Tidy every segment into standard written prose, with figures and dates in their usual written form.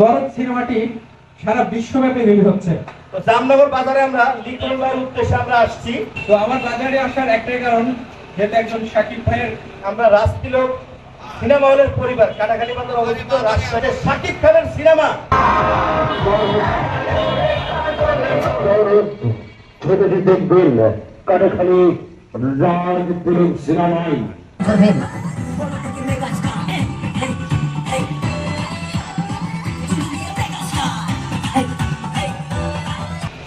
দরদ সিনেমাটি সারা বিশ্বব্যাপী রিলিজ হচ্ছে। তো জামনগর বাজারে আমরা লিটন ভাইয়ের উদ্দেশ্যে আমরা আসছি। তো আমার বাজারে আসার একটাই কারণ, যেহেতু একজন শাকিব ভাইয়ের আমরা রাজতিলক সিনেমা হলের পরিবার, কাটাখালী বাজার অবস্থিত রাজশাহীতে শাকিব খানের সিনেমা ছবিটি দেখবেন কাটাখালী রাজতিলক সিনেমায়।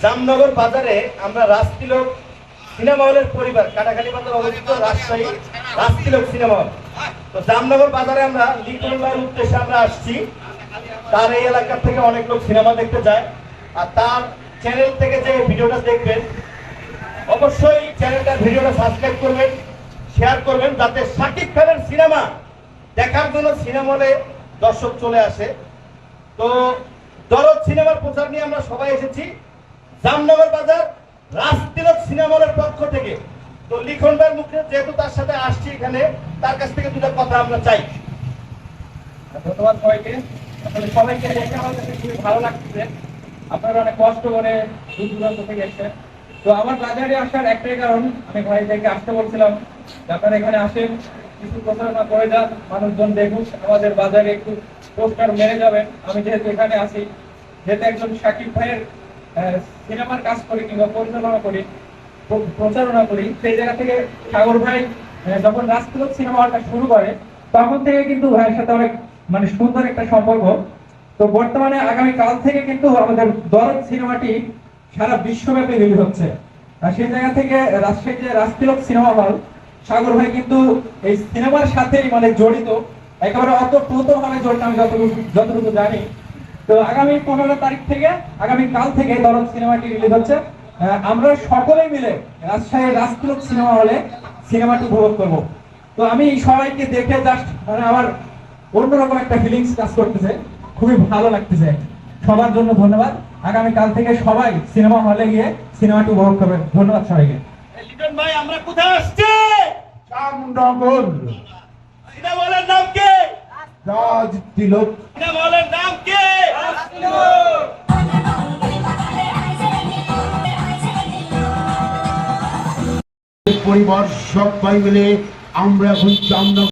জামনগর বাজারে আমরা রাজতিলক সিনেমা হলের পরিবার, কাটাখালী বাজার অবস্থিত রাজশাহী রাজতিলক সিনেমা হল। তো জামনগর বাজারে আমরা লিটন ভাইয়ের উদ্দেশ্যে আমরা আসছি। তার এই এলাকা থেকে অনেক লোক সিনেমা দেখতে যায়, আর তার চ্যানেল থেকে যে ভিডিওটা দেখবেন অবশ্যই চ্যানেলটার ভিডিওটা সাবস্ক্রাইব করবেন, শেয়ার করবেন, যাতে শাকিব খানের সিনেমা দেখার জন্য সিনেমা হলে দর্শক চলে আসে। তো দরদ সিনেমার প্রচার নিয়ে আমরা সবাই এসেছি জামনগর বাজার রাজতিলক সিনেমা হলের পক্ষ থেকে। তো লিখন ভাইয়ের মুখে যেহেতু তার সাথে আসছি এখানে, তার কাছ থেকে দুটো কথা আমরা চাই। ধন্যবাদ সবাইকে। আসলে সবাইকে দেখে আমার কাছে খুবই ভালো লাগতেছে। আপনারা অনেক কষ্ট করে দূর দূরান্ত থেকে এসেছেন। তো আমার বাজারে আসার একটাই কারণ, আমি ভাইদেরকে আসতে বলছিলাম যে আপনারা এখানে আসেন, কিছু প্রচারণা করে যান, মানুষজন দেখুন, আমাদের বাজারে একটু পোস্টার মেরে যাবেন। আমি যেহেতু এখানে আসি, যেহেতু একজন শাকিব ভাইয়ের সিনেমার কাজ করি কিংবা পরিচালনা করি, প্রচারণা করি, সেই জায়গা থেকে সাগর ভাই যখন রাজতিলক সিনেমা হলটা শুরু করে তখন থেকে কিন্তু ভাইয়ের সাথে অনেক সুন্দর একটা সম্পর্ক। তো বর্তমানে আগামী কাল থেকে কিন্তু আমাদের দরদ সিনেমাটি সারা বিশ্বব্যাপী রিলিজ হচ্ছে। আর সেই জায়গা থেকে রাজশাহী যে রাজতিলক সিনেমা হল, সাগর ভাই কিন্তু এই সিনেমার সাথেই জড়িত, একেবারে অতপ্রতভাবে জড়িত আমি যতটুকু জানি। তো আগামী 15 তারিখ থেকে, আগামী কাল থেকে দরদ সিনেমাটি রিলিজ হচ্ছে। আমরা সকলেই মিলে রাজশাহী রাজতিলক সিনেমা হলে সিনেমাটি উপভোগ করব। তো আমি সবাইকে দেখে জাস্ট আমার অন্যরকম একটা ফিলিংস কাজ করতেছে, খুবই ভালো লাগতেছে। সবার জন্য ধন্যবাদ। আগামী কাল থেকে সবাই সিনেমা হলে গিয়ে সিনেমাটি উপভোগ করবেন। ধন্যবাদ সবাইকে। লিটন ভাই, আমরা কোথায় আসছি? জামনগর সিনেমা হলের নাম কি? রাজতিলক সিনেমা হলের নাম কি? পরিবার সবাই মিলে আমরা এখন জামনগর